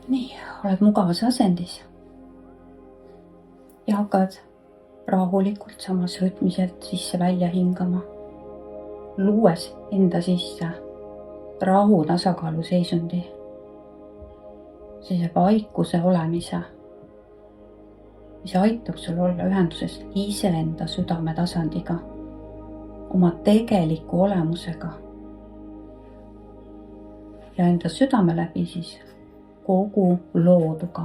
Nii, oled mugavas asendis ja hakkad rahulikult samas rütmiselt sisse-välja hingama, luues enda sisse rahu tasakaalu seisundi, sellise vaikuse olemise, mis aitab sul olla ühenduses iseenda südame tasandiga, oma tegeliku olemusega ja enda südame läbi siis kogu looduga.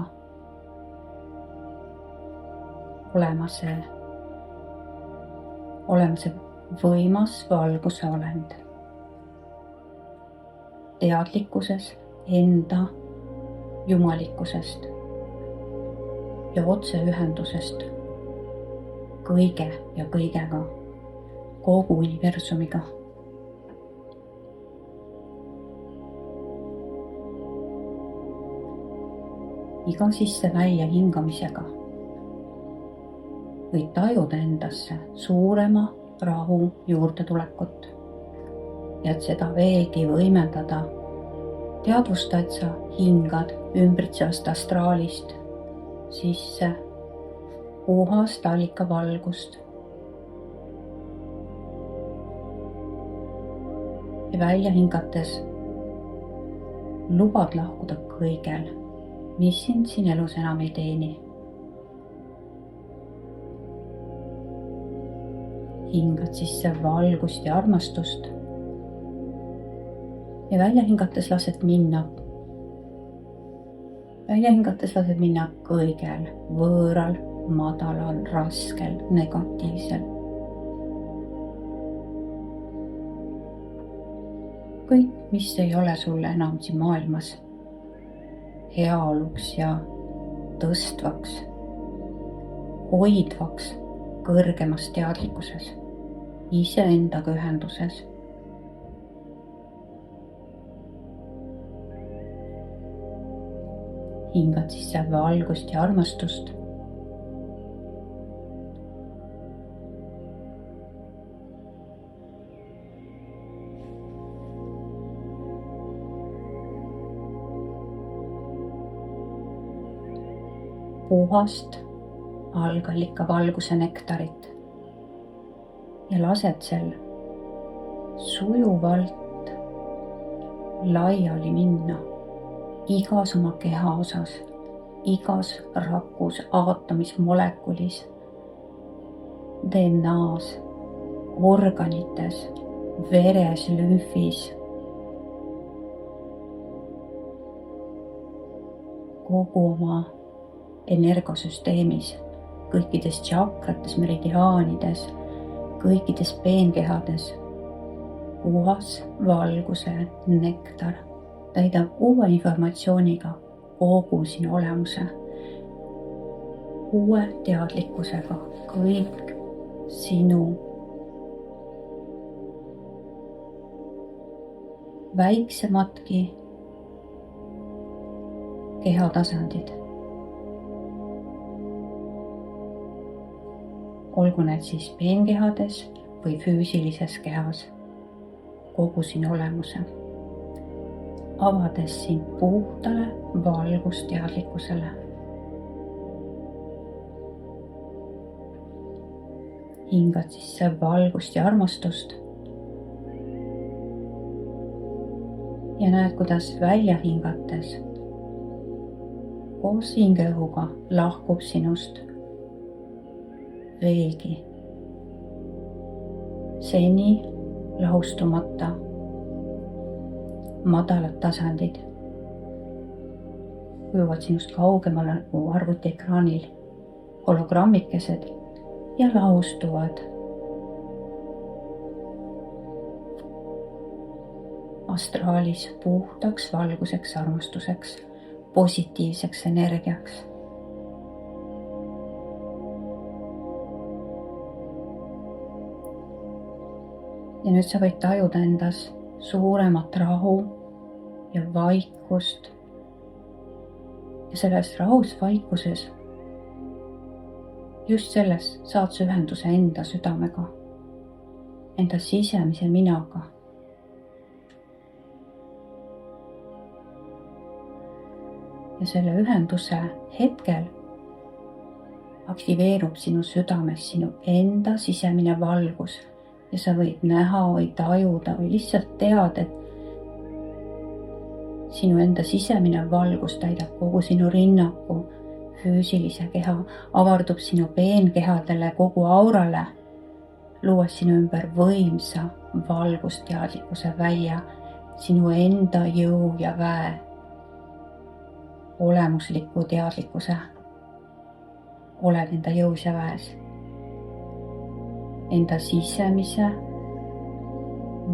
Olema see võimas valguse olend, teadlikkuses enda jumalikkusest ja otseühendusest kõige ja kõigega, kogu universumiga. Iga sisse-välja hingamisega võid tajuda endasse suurema rahu juurdetulekut ja et seda veelgi võimendada, teadvusta, et sa hingad ümbritsevast astraalist sisse puhast allikavalgust ja välja hingates lubad lahkuda kõigel, mis sind siin elus enam ei teeni. Hingad sisse valgust ja armastust ja välja hingates lased minna. Välja hingates lased minna kõigel võõral, madalal, raskel, negatiivsel. Kõik, mis ei ole sulle enam siin maailmas heaoluks ja tõstvaks, hoidvaks kõrgemas teadlikkuses, iseendaga ühenduses. Hingad sisse valgust ja armastust. Puhast algallika valguse nektarit ja lased sel sujuvalt laiali minna igas oma keha osas, igas rakus, aatomis, molekulis, DNA-s, organites, veres, lümfis, kogu oma energiasüsteemis, kõikides tšakrates, meridiaanides, kõikides peenkehades. Puhas valguse nektar täidab uue informatsiooniga kogu sinu olemuse, uue teadlikkusega kõik sinu väiksemadki kehatasandid. Olgu need siis peenkehades või füüsilises kehas, kogu sinu olemuse, avades sind puhtale valgusteadlikkusele. Hingad sisse valgust ja armastust ja näed, kuidas välja hingates koos hingeõhuga lahkub sinust veelgi seni lahustumata madalad tasandid ujuvad sinust kaugemale nagu arvutiekraanil hologrammikesed ja lahustuvad astraalis puhtaks valguseks, armastuseks, positiivseks energiaks. Ja nüüd sa võid tajuda endas suuremat rahu ja vaikust. Ja selles rahus vaikuses, just selles saad sa ühenduse enda südamega, enda sisemise minaga. Ja ja selle ühenduse hetkel aktiveerub sinu südames sinu enda sisemine valgus ja sa võid näha või tajuda või lihtsalt tead, et sinu enda sisemine valgus täidab kogu sinu rinnaku, füüsilise keha, avardub sinu peenkehadele, kogu aurale, luues sinu ümber võimsa valgusteadlikkuse väia, sinu enda jõu ja väe, olemusliku teadlikkuse. Oled enda jõus ja väes, enda sisemise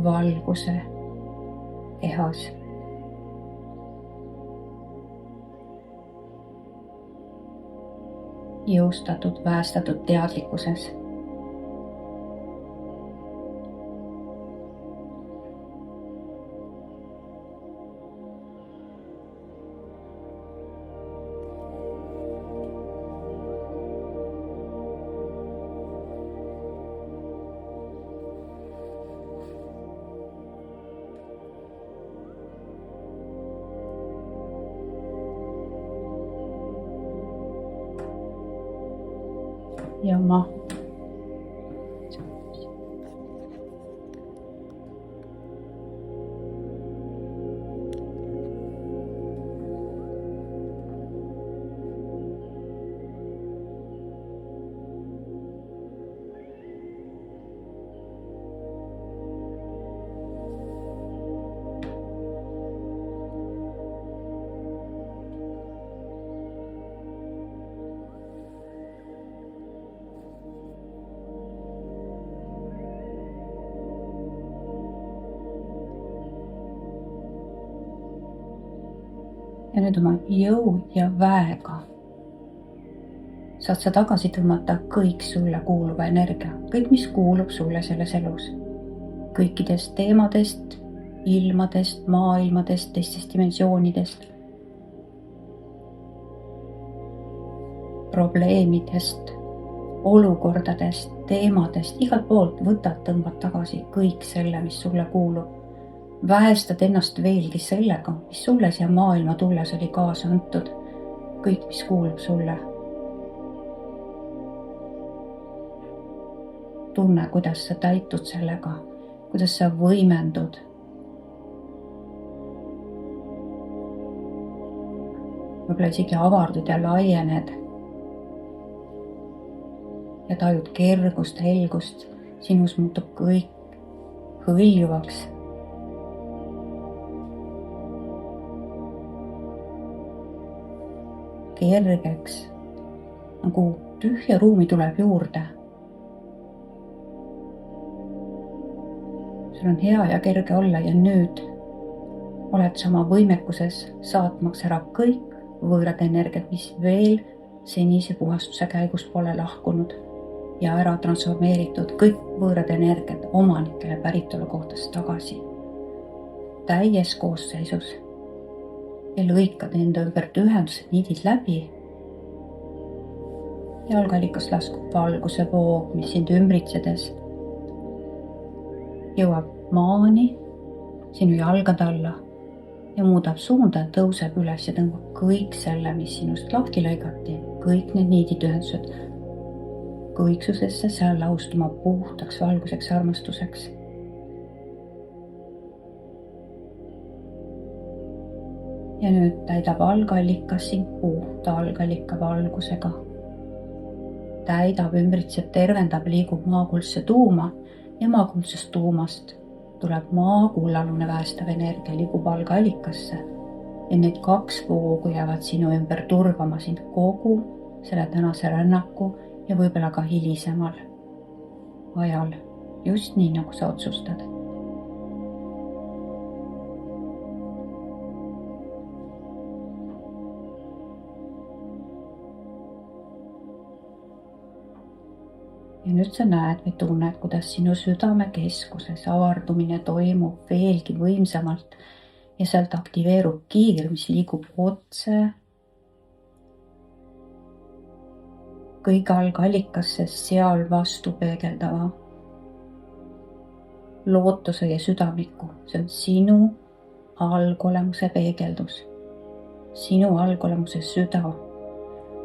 valguse kehas. Jõustatud, väestatud teadlikkuses. Ja oma ja nüüd oma jõu ja väega saad sa tagasi tõmmata kõik sulle kuuluva energia, kõik, mis kuulub sulle selles elus. Kõikidest teemadest, ilmadest, maailmadest, teistest dimensioonidest, probleemidest, olukordadest, teemadest, igalt poolt võtad, tõmbad tagasi kõik selle, mis sulle kuulub. Vähestad ennast veelgi sellega, mis sulle siia maailma tulles oli kaasa antud, kõik, mis kuulub sulle. Tunne, kuidas sa täitud sellega, kuidas sa võimendud. Võib-olla isegi avardud ja laiened ja tajud kergust, helgust, sinus muutub kõik hõljuvaks. Kergeks, nagu tühja ruumi tuleb juurde. Sul on hea ja kerge olla ja nüüd oled sama võimekuses saatmaks ära kõik võõrad energiat, mis veel senise puhastuse käigus pole lahkunud ja ära transformeeritud kõik võõrad energiat omanikele päritolu kohtast tagasi. Täies koosseisus. Ja lõikad enda ümbert ühendused niidid läbi. Ja algallikast laskub valguse voog, mis sind ümbritsedes jõuab maani sinu jalgade alla ja muudab suunda, tõuseb üles ja tõmbab kõik selle, mis sinust lahti lõigati, kõik need niidid ühendused kõiksusesse seal laustuma puhtaks valguseks armastuseks. Ja nüüd täidab algallikas sind puhta algallika valgusega. Täidab, ümbritseb, tervendab, liigub maakuldse tuuma ja maakuldsest tuumast tuleb maakullalune väestav energia, liigub algallikasse ja need kaks voogu jäävad sinu ümber turvama sind kogu selle tänase rännaku ja võib-olla ka hilisemal ajal, just nii, nagu sa otsustad. Ja nüüd sa näed või tunned, kuidas sinu südame keskuses avardumine toimub veelgi võimsamalt ja sealt aktiveerub kiir, mis liigub otse kõige algallikasse, seal vastu peegeldava lootuse ja südamiku. See on sinu algolemuse peegeldus. sinu algolemuse süda,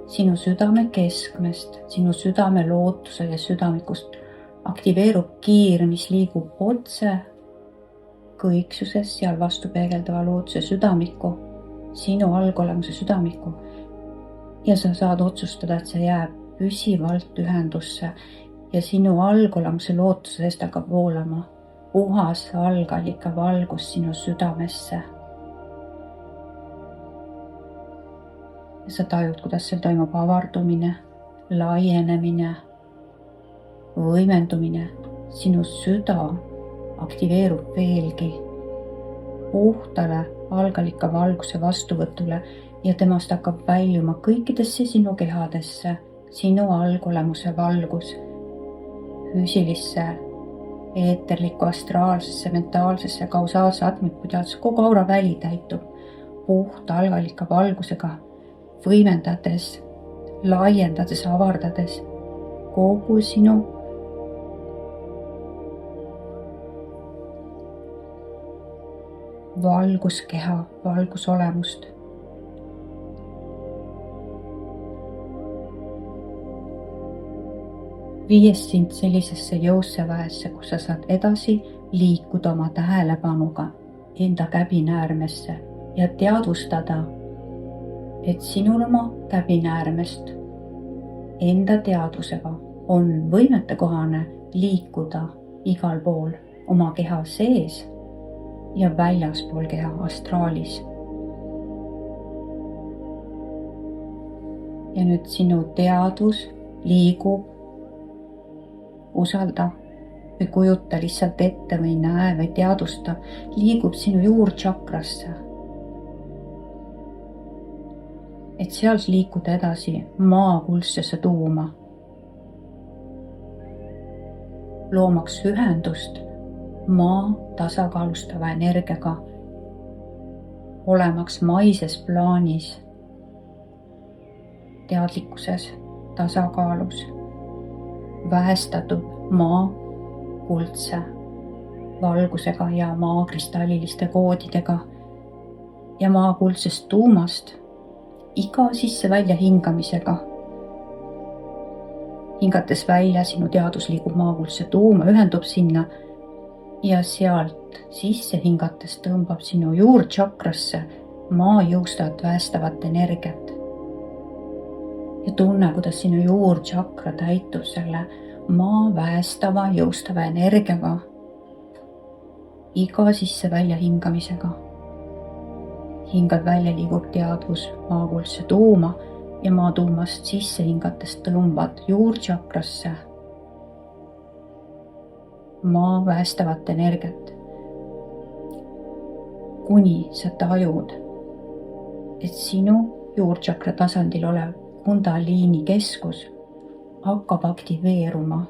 sinu südame keskmest, sinu südame lootuse ja südamikust aktiveerub kiir, mis liigub otse kõiksuses seal vastu peegeldava lootuse südamikku, sinu algolemuse südamikku. Ja sa saad otsustada, et see jääb püsivalt ühendusse ja sinu algolemuse lootusest hakkab voolama puhas algallika valgus sinu südamesse. Ja sa tajud, kuidas seal toimub avardumine, laienemine, võimendumine. Sinu süda aktiveerub veelgi puhtale algallika valguse vastuvõtule ja temast hakkab väljuma kõikidesse sinu kehadesse sinu algolemuse valgus, füüsilisse, eeterlikku, astraalsesse, mentaalsesse, kausaalse, atmikuteaduse, kogu aura väli täitub puhta algallika valgusega, võimendades, laiendades, avardades kogu sinu valguskeha, valgusolemust. Viies sind sellisesse jõusse väesse, kus sa saad edasi liikuda oma tähelepanuga enda käbinäärmesse ja teadvustada, et sinul oma käbinäärmest enda teadvusega on võimetekohane liikuda igal pool oma keha sees ja väljaspool keha astraalis. Ja nüüd sinu teadvus liigub, usalda või kujuta lihtsalt ette või näe või teadvusta, liigub sinu juurtšakrasse. Et sealt liikuda edasi maa kuldsesse tuuma, loomaks ühendust maa tasakaalustava energiaga, olemaks maises plaanis, teadlikkuses, tasakaalus, vähestatud maa kuldse valgusega ja maa kristalliliste koodidega ja maa kuldsest tuumast iga sisse-välja hingamisega. Hingates välja, sinu teadvus liigub maa kuldse tuuma, ühendub sinna ja sealt sisse hingates tõmbab sinu juurtšakrasse maa jõustat väestavat energiat. Ja tunne, kuidas sinu juurtšakra täitub selle maa väestava, jõustava energiaga iga sisse-välja hingamisega. Hingad välja, liigub teadvus maa kuldse tuuma ja maa tuumast sisse hingates tõmbad juurtšakrasse maa väestavat energiat, kuni sa tajud, et sinu juurtšakra tasandil olev kundaliini keskus hakkab aktiveeruma.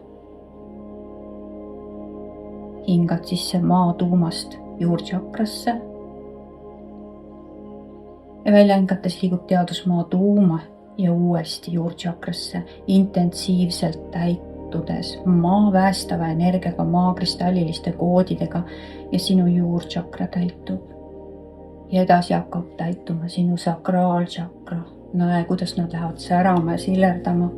Hingad sisse maa tuumast juurtšakrasse ja välja hingates liigub teadvus maa tuuma ja uuesti juurtšakrasse intensiivselt täitudes maa väestava energiaga, maa kristalliliste koodidega ja sinu juurtšakra täitub. Ja edasi hakkab täituma sinu sakraaltšakra. Näe, kuidas nad lähevad särama ja sillerdama.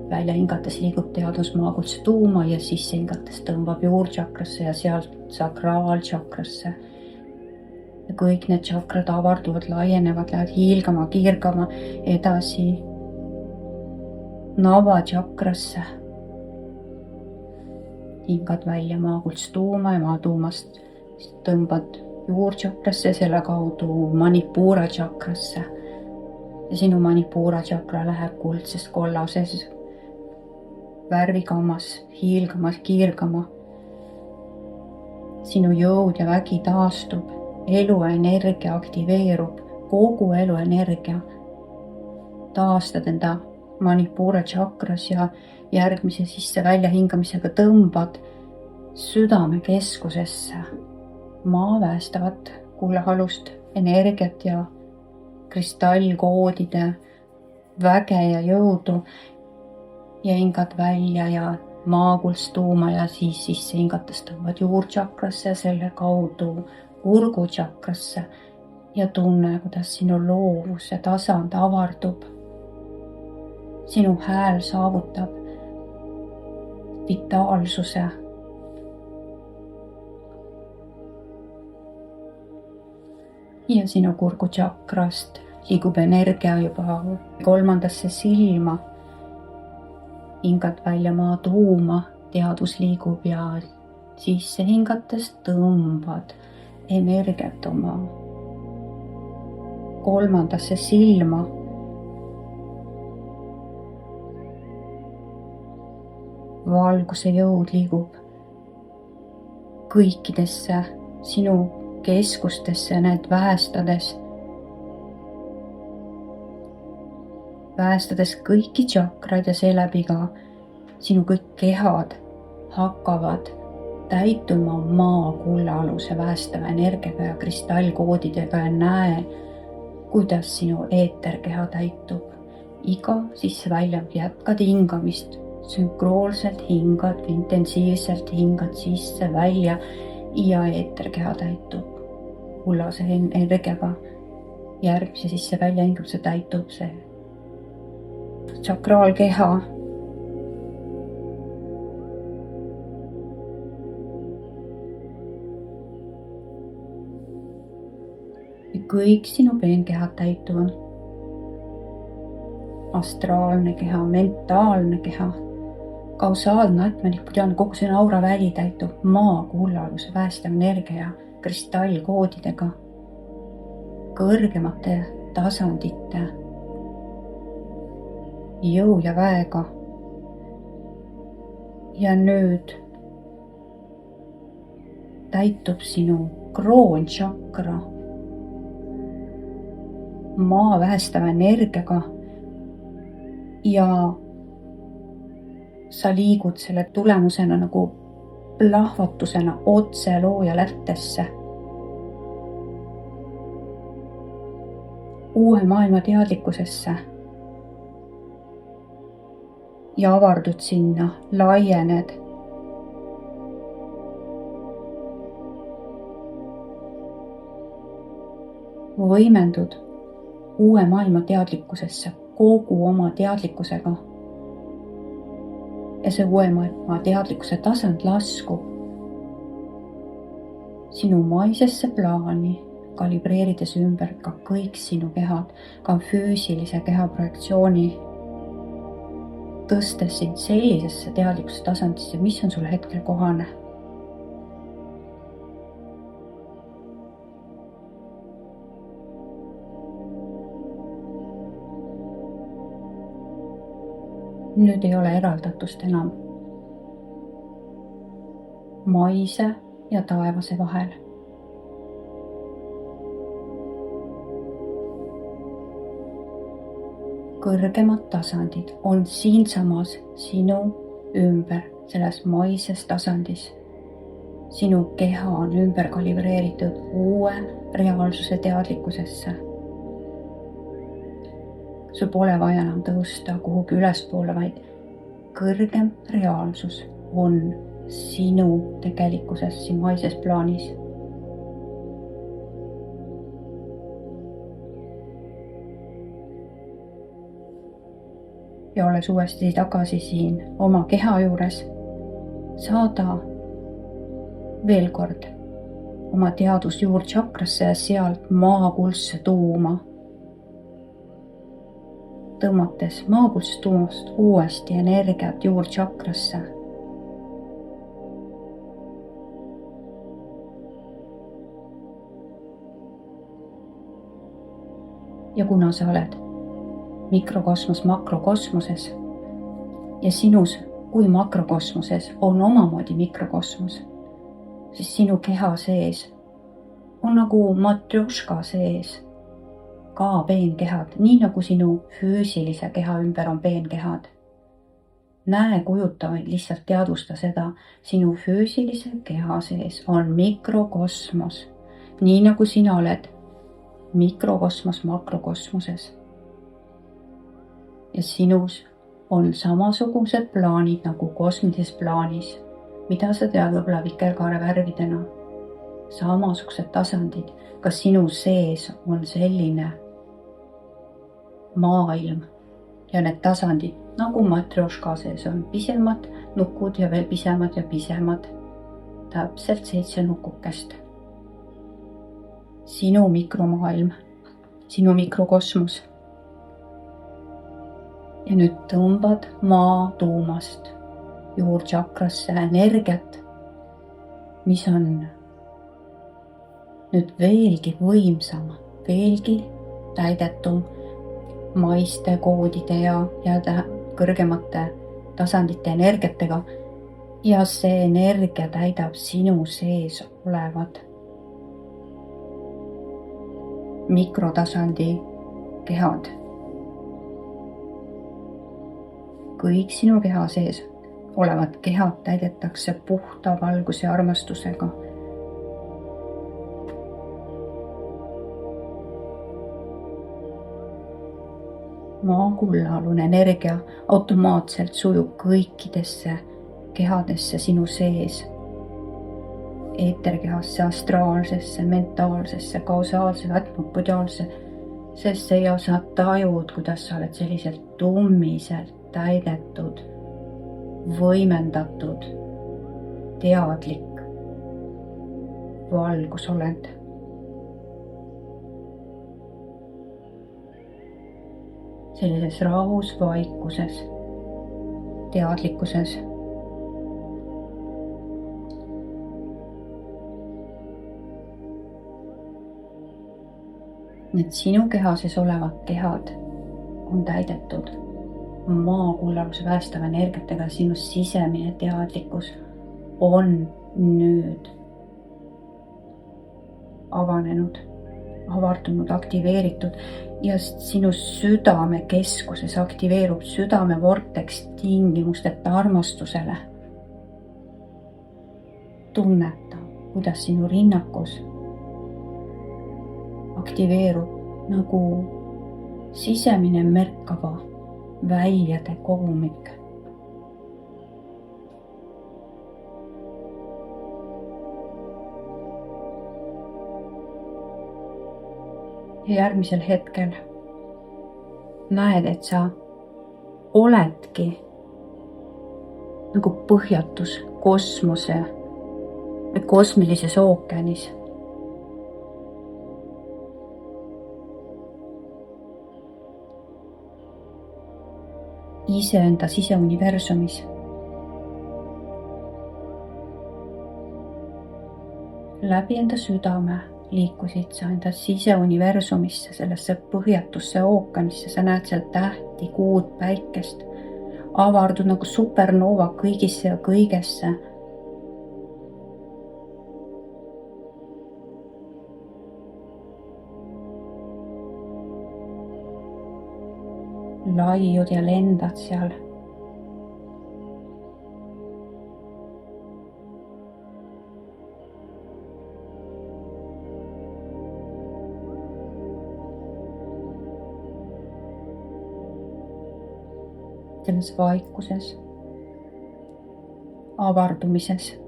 Välja hingates liigub teadvus maa kuldse tuuma ja sisse hingates tõmbab juurtšakrasse ja sealt sakraaltšakrasse. Ja kõik need tšakrad avarduvad, laienevad, lähevad hiilgama, kiirgama edasi navatšakrasse. Hingad välja maa kuldse tuuma ja maa tuumast tõmbad juurtšakrasse ja selle kaudu manipura tšakrasse. Ja sinu manipura tšakra läheb kuldsest kollases värvigammas, hiilgamas, kiirgama. Sinu jõud ja vägi taastub, eluenergia aktiveerub, kogu eluenergia. Taastad enda manipura tšakras ja järgmise sisse-välja hingamisega tõmbad südame keskusesse maa väestavat kullahalust energiat ja kristallkoodide väge ja jõudu ja hingad välja ja maa kuldse tuuma ja siis sisse hingates tõmbad juurtšakrasse, selle kaudu kurgutšakrasse ja tunne, kuidas sinu loovuse tasand avardub. Sinu hääl saavutab vitaalsuse. Ja sinu kurgutšakrast liigub energia juba 3. silma. Hingad välja maa tuuma, teadvus liigub ja sisse hingates tõmbad energiat oma 3. silma. Valguse jõud liigub kõikidesse sinu keskustesse, need päästades kõiki tšakrad ja seeläbi ka sinu kõik kehad hakkavad täituma maa kullaaluse päästava energiaga ja kristallkoodidega ja näe, kuidas sinu eeterkeha täitub. Iga sisse-välja jätkad hingamist, sünkroolselt hingad, intensiivselt hingad sisse-välja ja eeterkeha täitub kullase energiaga. Järgmise sisse-välja hingamise täitub see tsakraalkeha. Ja kõik sinu peenkehad täituvad. Astraalne keha, mentaalne keha, kausaalne atmanikud ja kogu sinu auraväli täitub maa kullaaluse päästev energia ja kristallkoodidega, kõrgemate tasandite jõu ja väega. Ja nüüd täitub sinu kroončakra maa vähestava energiaga ja sa liigud selle tulemusena nagu plahvatusena otse looja lättesse. Uue maailma teadlikkusesse. Ja avardud sinna, laiened. Võimendud uue maailma teadlikkusesse kogu oma teadlikkusega. Ja see uue maailma teadlikkuse tasand laskub sinu maisesse plaani, kalibreerides ümber ka kõik sinu kehad, ka füüsilise keha projektsiooni, tõstes sind sellisesse teadlikkuse tasandisse, mis on sulle hetkel kohane. Nüüd ei ole eraldatust enam maise ja taevase vahel. Kõrgemad tasandid on siinsamas sinu ümber, selles maises tasandis. Sinu keha on ümber kalibreeritud uue reaalsuse teadlikkusesse. Sul pole vaja enam tõusta kuhugi ülespoole, vaid kõrgem reaalsus on sinu tegelikkuses siin maises plaanis. Ja olles uuesti tagasi siin oma keha juures, saada veel kord oma teadus juurtšakrasse ja sealt maakuldse tuuma. Tõmmates maakuldse tuumast uuesti energiat juurtšakrasse. Ja kuna sa oled mikrokosmos makrokosmoses ja sinus kui makrokosmoses on omamoodi mikrokosmos, siis sinu keha sees on nagu matrjoška sees ka peenkehad, nii nagu sinu füüsilise keha ümber on peenkehad. Näe, kujuta või lihtsalt teadvusta seda, sinu füüsilise keha sees on mikrokosmos, nii nagu sina oled mikrokosmos makrokosmoses. Ja sinus on samasugused plaanid nagu kosmilises plaanis, mida sa tead võib-olla vikerkaare värvidena. samasugused tasandid, ka sinu sees on selline maailm ja need tasandid, nagu matrjoška sees on pisemad nukud ja veel pisemad ja pisemad. Täpselt 7 nukukest. Sinu mikromaailm, sinu mikrokosmos. Ja nüüd tõmbad maa tuumast juurtšakrasse energiat, mis on nüüd veelgi võimsam, veelgi täidetum maiste koodide ja kõrgemate tasandite energiatega. Ja see energia täidab sinu sees olevad mikrotasandi kehad. Kõik sinu keha sees olevad kehad täidetakse puhta valguse ja armastusega. Maakullaalune energia automaatselt sujub kõikidesse kehadesse sinu sees. Eeterkehasse, astraalsesse, mentaalsesse, kausaalse, atmopodiaalse, sest ja sa tajud, kuidas sa oled selliselt tummiselt täidetud, võimendatud, teadlik valgusolend. Sellises rahus, vaikuses, teadlikkuses. Need sinu keha sees olevad kehad on täidetud maakullaluse päästava energiatega. Sinu sisemine teadlikkus on nüüd avanenud, avardunud, aktiveeritud ja sinu südamekeskuses aktiveerub südamevorteks tingimusteta armastusele. Tunneta, kuidas sinu rinnakus aktiveerub nagu sisemine märkava väljade kogumik. Ja järgmisel hetkel näed, et sa oledki nagu põhjatus kosmose või kosmilises ookeanis. Iseenda siseuniversumis. Läbi enda südame liikusid sa enda siseuniversumisse, sellesse põhjatusse ookeanisse. Sa näed seal tähti, kuud, päikest. Avardud nagu supernova kõigisse ja kõigesse. Laiud ja lendad seal. Selles vaikuses, avardumises,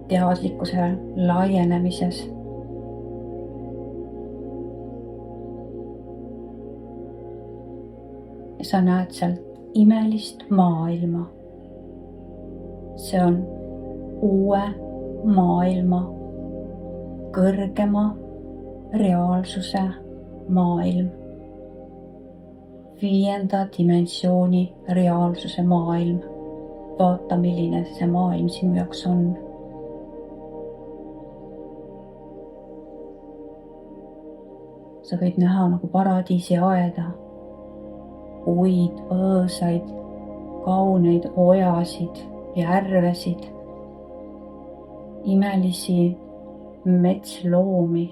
teadlikkuse laienemises. Ja sa näed sealt imelist maailma. See on uue maailma, kõrgema reaalsuse maailm. 5. dimensiooni reaalsuse maailm. Vaata, milline see maailm sinu jaoks on. Sa võid näha nagu paradiisi aeda, puid, põõsaid, kauneid ojasid, järvesid, imelisi metsloomi,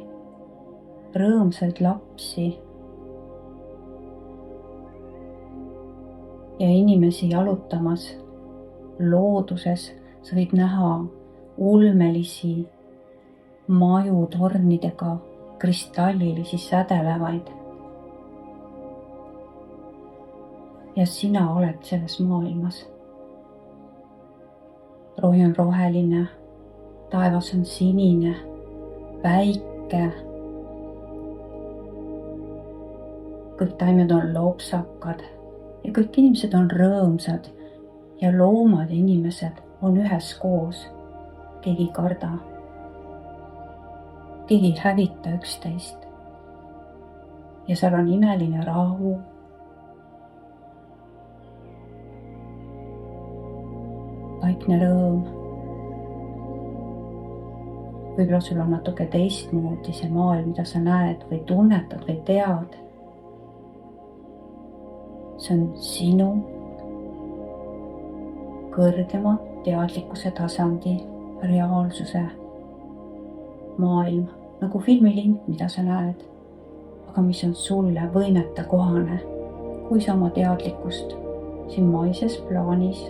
rõõmsaid lapsi ja inimesi jalutamas looduses. Sa võid näha ulmelisi maju tornidega, kristallilisi sädelevaid. Ja sina oled selles maailmas. Rohi on roheline, taevas on sinine, päike. kõik taimed on lopsakad ja kõik inimesed on rõõmsad ja loomad ja inimesed on üheskoos. keegi ei karda, keegi ei hävita üksteist. ja seal on imeline rahu. vaikne rõõm. võib-olla sul on natuke teistmoodi see maailm, mida sa näed või tunnetad või tead. see on sinu kõrgema teadlikkuse tasandi reaalsuse maailm, nagu filmilind, mida sa näed, aga mis on sulle võimetekohane, kui sa oma teadlikkust siin maises plaanis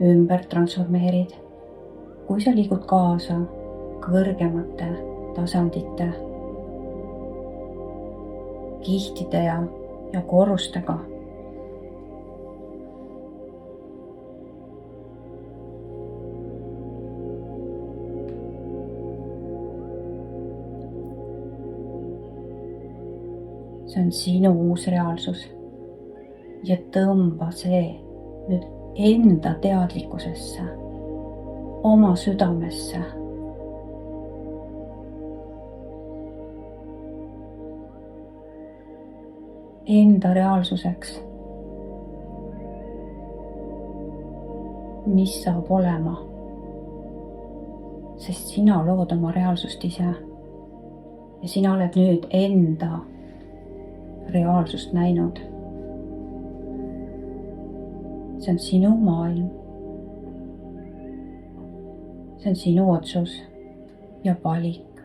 ümber transformeerid, kui sa liigud kaasa kõrgemate tasandite, kihtide ja korrustega. see on sinu uus reaalsus ja tõmba see nüüd enda teadlikkusesse, oma südamesse. enda reaalsuseks, mis saab olema, sest sina lood oma reaalsust ise ja sina oled nüüd enda reaalsust näinud. see on sinu maailm. see on sinu otsus ja valik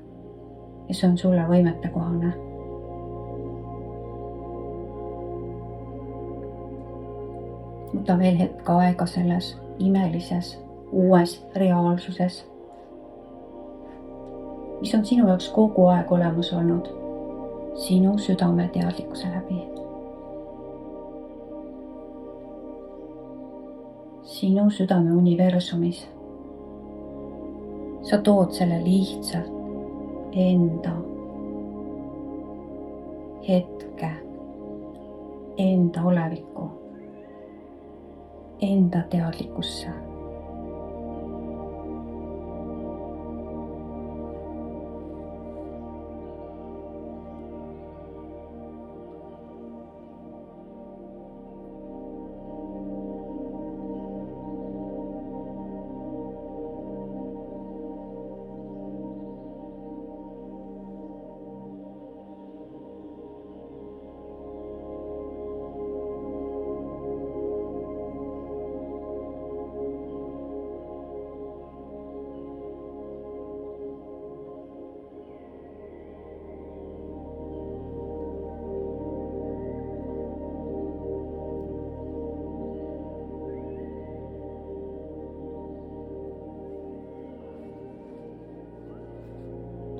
ja see on sulle võimetekohane. võta veel hetk aega selles imelises uues reaalsuses, mis on sinu jaoks kogu aeg olemas olnud, sinu südame teadlikkuse läbi. sinu südame universumis. sa tood selle lihtsalt enda hetke, enda olevikku, enda teadlikkusse.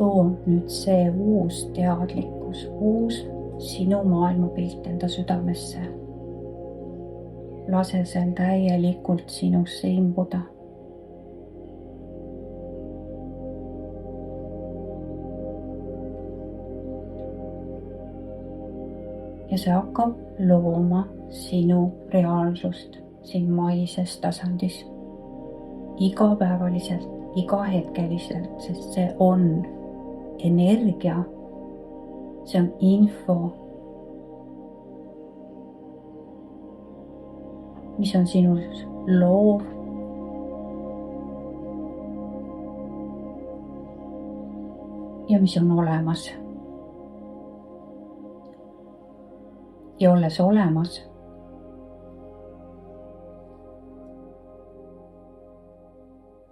too nüüd see uus teadlikkus, uus sinu maailmapilt enda südamesse. lase sel täielikult sinusse imbuda. ja see hakkab looma sinu reaalsust siin maises tasandis. igapäevaliselt, igahetkeliselt, sest see on energia, see on info, mis on sinus loov ja mis on olemas. ja olles olemas,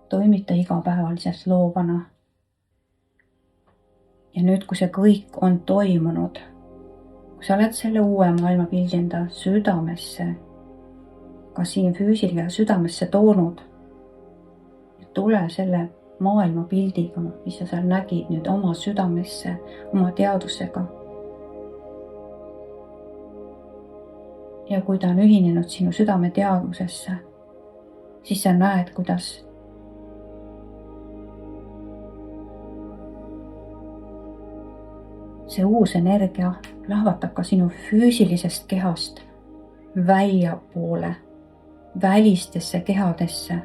toimita igapäevaliselt loovana. ja nüüd, kui see kõik on toimunud, kui sa oled selle uue maailmapildi enda südamesse, ka siin füüsiliga südamesse toonud, tule selle maailmapildiga, mis sa seal nägid, nüüd oma südamesse, oma teadvusega. ja kui ta on ühinenud sinu südame teadvusesse, siis sa näed, kuidas see uus energia lahvatab ka sinu füüsilisest kehast väljapoole, välistesse kehadesse,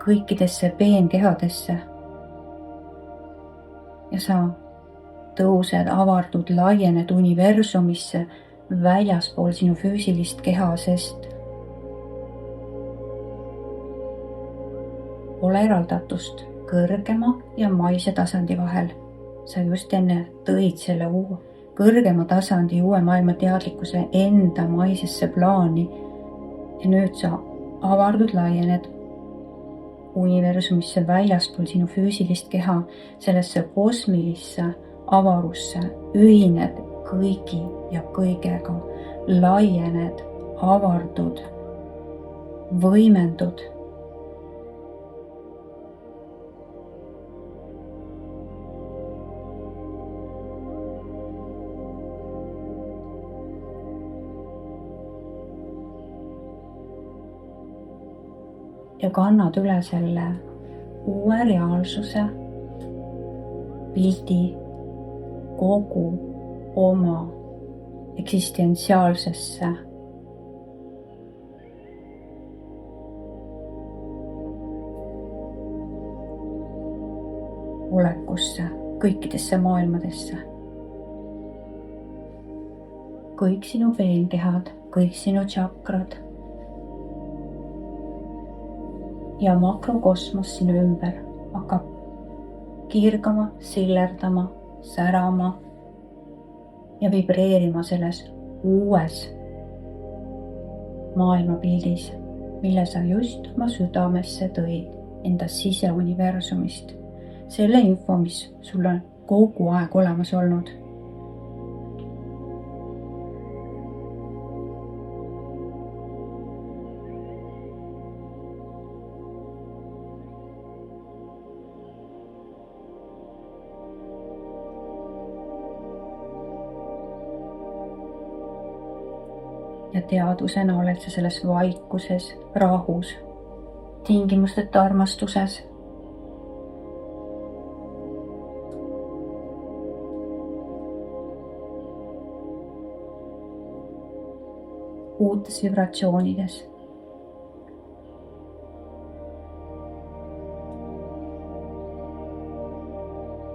kõikidesse peenkehadesse. Ja sa tõused, avardud, laiened universumisse väljaspool sinu füüsilist keha, sest pole eraldatust kõrgema ja maise tasandi vahel. Sa just enne tõid selle kõrgema tasandi, uue maailma teadlikkuse enda maisesse plaani ja nüüd sa avardud, laiened universumisse väljaspool sinu füüsilist keha, sellesse kosmilisse avarusse, ühined kõigi ja kõigega, laiened, avardud, võimendud. Ja kannad üle selle uue reaalsuse pildi kogu oma eksistentsiaalsesse olekusse, kõikidesse maailmadesse. Kõik sinu peenkehad, kõik sinu tšakrad ja makrokosmos sinu ümber hakkab kiirgama, sillerdama, särama ja vibreerima selles uues maailmapildis, mille sa just oma südamesse tõid enda siseuniversumist. Selle info, mis sul on kogu aeg olemas olnud. Ja teadvusena oled sa selles vaikuses, rahus, tingimusteta armastuses. Uutes vibratsioonides.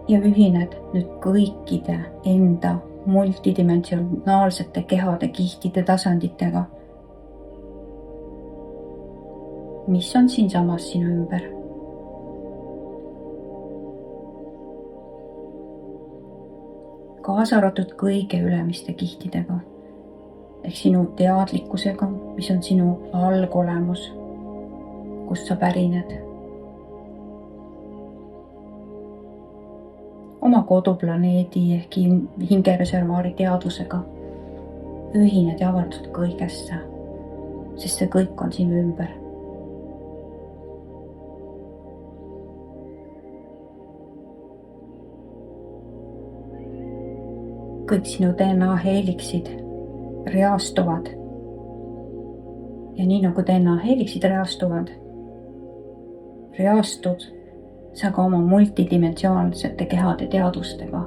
Ja ühined nüüd kõikide enda multidimensionaalsete kehade, kihtide, tasanditega, mis on siinsamas sinu ümber. Kaasa arvatud kõige ülemiste kihtidega ehk sinu teadlikkusega, mis on sinu algolemus, kust sa pärined. Oma koduplaneedi ehk hingereservaari teadvusega ühined ja avardud kõigesse, sest see kõik on sinu ümber. Kõik sinu DNA heeliksid reastuvad ja nii nagu DNA heeliksid reastud sa ka oma multidimensionaalsete kehade teadvustega.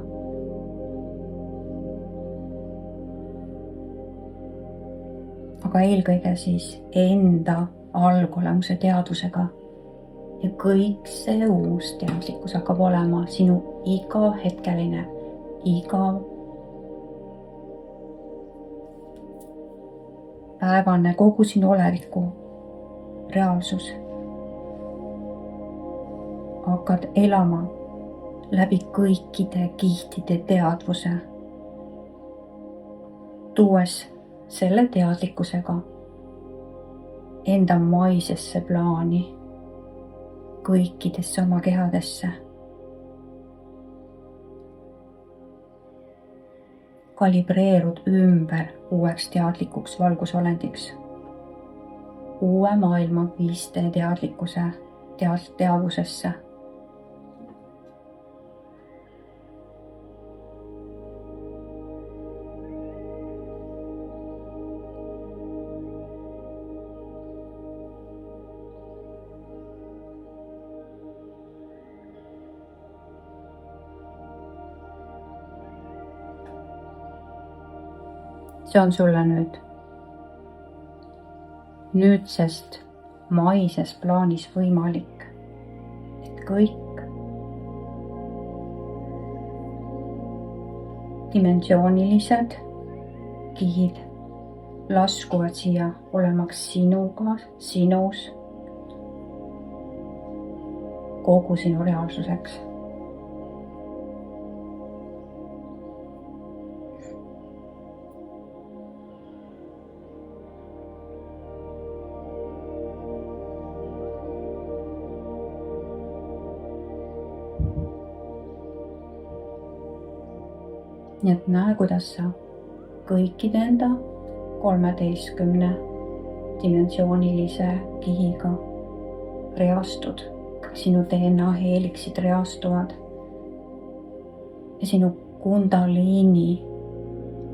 Aga eelkõige siis enda algolemuse teadvusega ja kõik see uus teadlikkus hakkab olema sinu iga hetkeline, iga päevane, kogu sinu oleviku reaalsus. Hakkad elama läbi kõikide kihtide teadvuse, tuues selle teadlikkusega enda maisesse plaani kõikidesse oma kehadesse. Kalibreerud ümber uueks teadlikuks valgusolendiks, uue maailma 5D teadlikkuse teadvusesse. see on sulle nüüdsest maises plaanis võimalik, et kõik dimensioonilised kihid laskuvad siia olemaks sinuga, sinus, kogu sinu reaalsuseks. Nii et näe, kuidas sa kõikide enda 13 dimensioonilise kihiga reastud, sinu DNA heeliksid reastuvad ja sinu kundaliini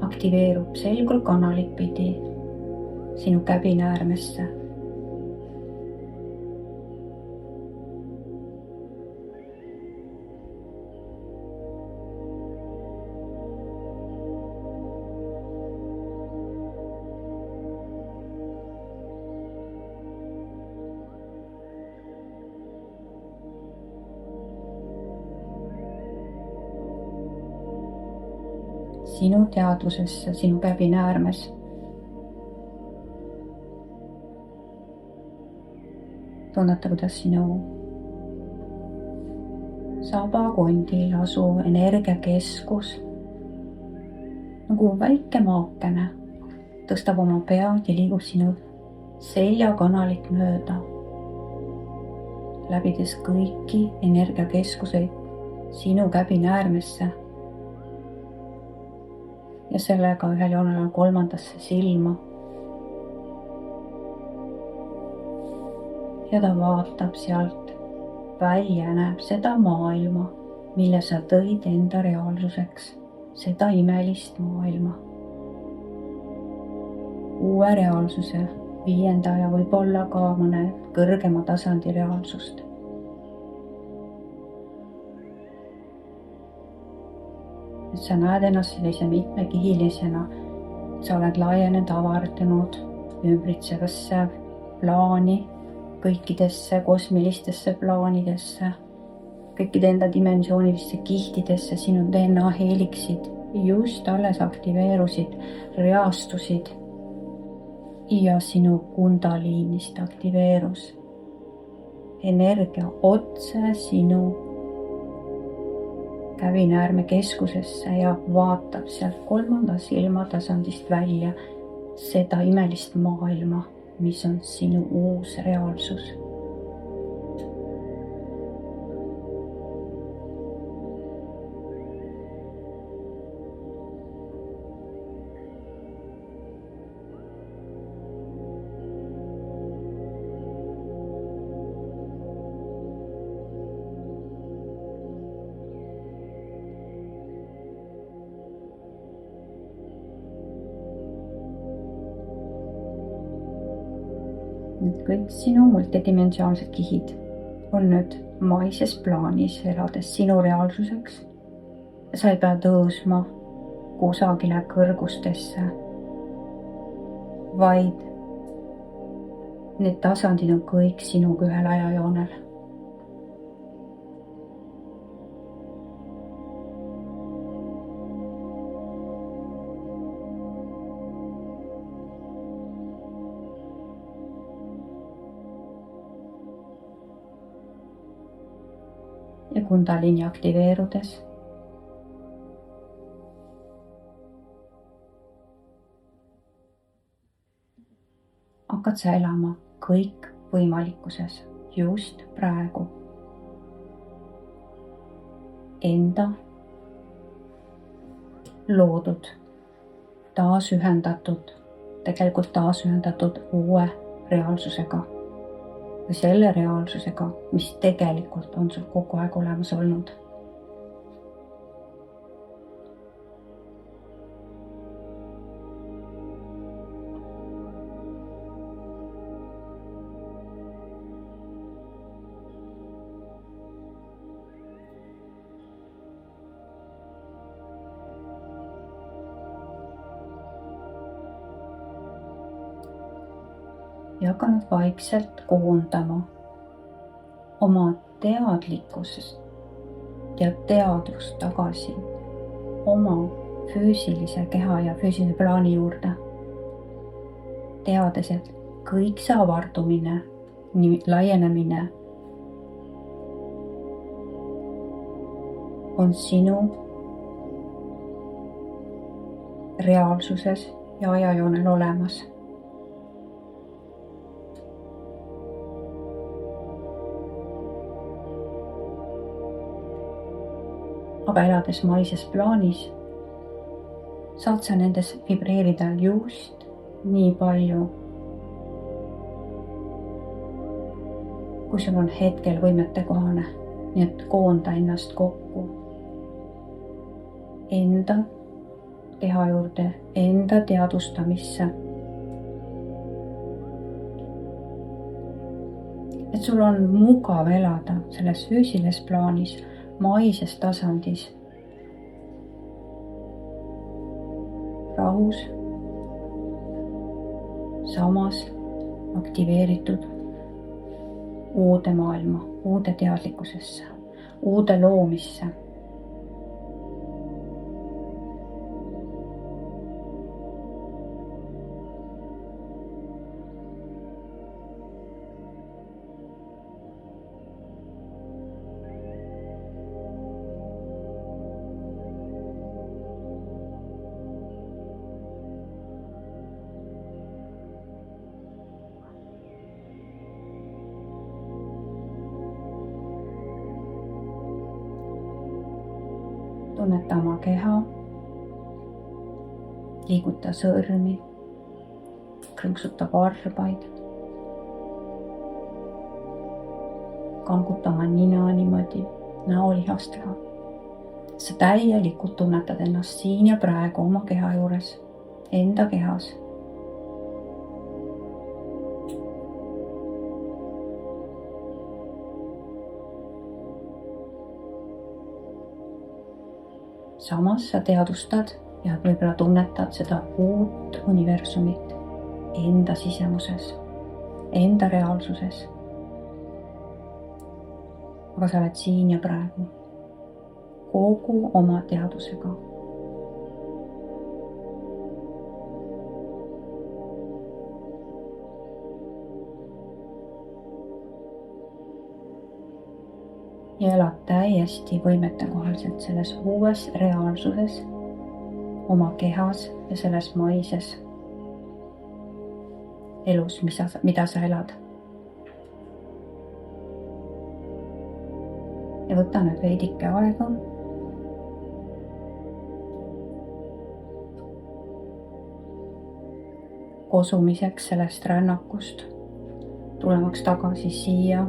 aktiveerub selgrookkanalit pidi sinu käbinäärmesse. Sinu teadvusesse, sinu käbinäärmes. Tunneta, kuidas sinu sabakondil asuv energiakeskus nagu väike maakene tõstab oma pead ja liigub sinu seljakanalit mööda, läbides kõiki energiakeskuseid sinu käbinäärmesse. Ja sellega ühel joonel on 3. silma. Ja ta vaatab sealt välja ja näeb seda maailma, mille sa tõid enda reaalsuseks, seda imelist maailma. Uue reaalsuse, 5. ja võib-olla ka mõne kõrgema tasandi reaalsust. Sa näed ennast sellise mitmekihilisena, sa oled laienenud, avardanud ümbritsevasse plaani, kõikidesse kosmilistesse plaanidesse, kõikide enda dimensioonilisse kihtidesse, sinu DNA heeliksid just alles aktiveerusid, reastusid ja sinu kundaliinist aktiveerus energia otse sinu käbinäärme keskusesse ja vaatab sealt 3. silmatasandist välja seda imelist maailma, mis on sinu uus reaalsus. Need kõik sinu multidimensioonalised kihid on nüüd maises plaanis, elades sinu reaalsuseks. Sa ei pea tõusma kusagile kõrgustesse, vaid need tasandid on kõik sinuga ühel ajajoonel. Ja kundaliini aktiveerudes hakkad sa elama kõik võimalikkuses just praegu. Enda loodud, tegelikult taasühendatud uue reaalsusega. Või selle reaalsusega, mis tegelikult on sul kogu aeg olemas olnud. ja hakanud vaikselt koondama oma teadlikkusest ja teadvust tagasi oma füüsilise keha ja füüsilise plaani juurde. Teades, et kõik see avardumine, laienemine on sinu reaalsuses ja ajajoonel olemas. Aga elades maises plaanis, saad sa nendes vibreerida just nii palju, kui sul on hetkel võimetekohane. Nii et koonda ennast kokku enda keha juurde, enda teadvustamisse. Et sul on mugav elada selles füüsilises plaanis, maises tasandis, rahus, samas aktiveeritud uude maailma, uude teadlikkusesse, uude loomisse. Tunneta oma keha, liiguta sõrmi, krõnksuta varbaid, kanguta oma nina niimoodi näolihastega. Sa täielikult tunnetad ennast siin ja praegu oma keha juures, enda kehas. Samas sa teadvustad ja võib-olla tunnetad seda uut universumit enda sisemuses, enda reaalsuses. Aga sa oled siin ja praegu, kogu oma teadvusega. Ja elad täiesti võimetekohaselt selles uues reaalsuses, oma kehas ja selles maises elus, mida sa elad. Ja võta nüüd veidike aega. Kosumiseks sellest rännakust, tulemaks tagasi siia.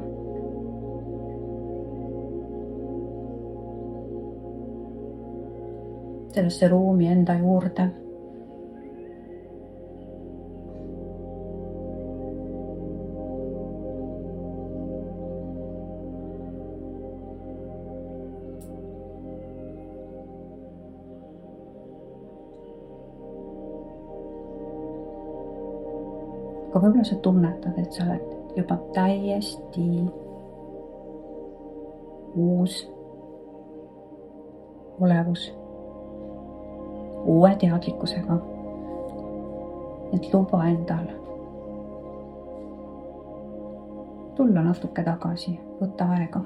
Sellesse ruumi enda juurde. Aga võib-olla sa tunnetad, et sa oled juba täiesti uus olevus. Uue teadlikkusega, et luba endal tulla natuke tagasi, võta aega.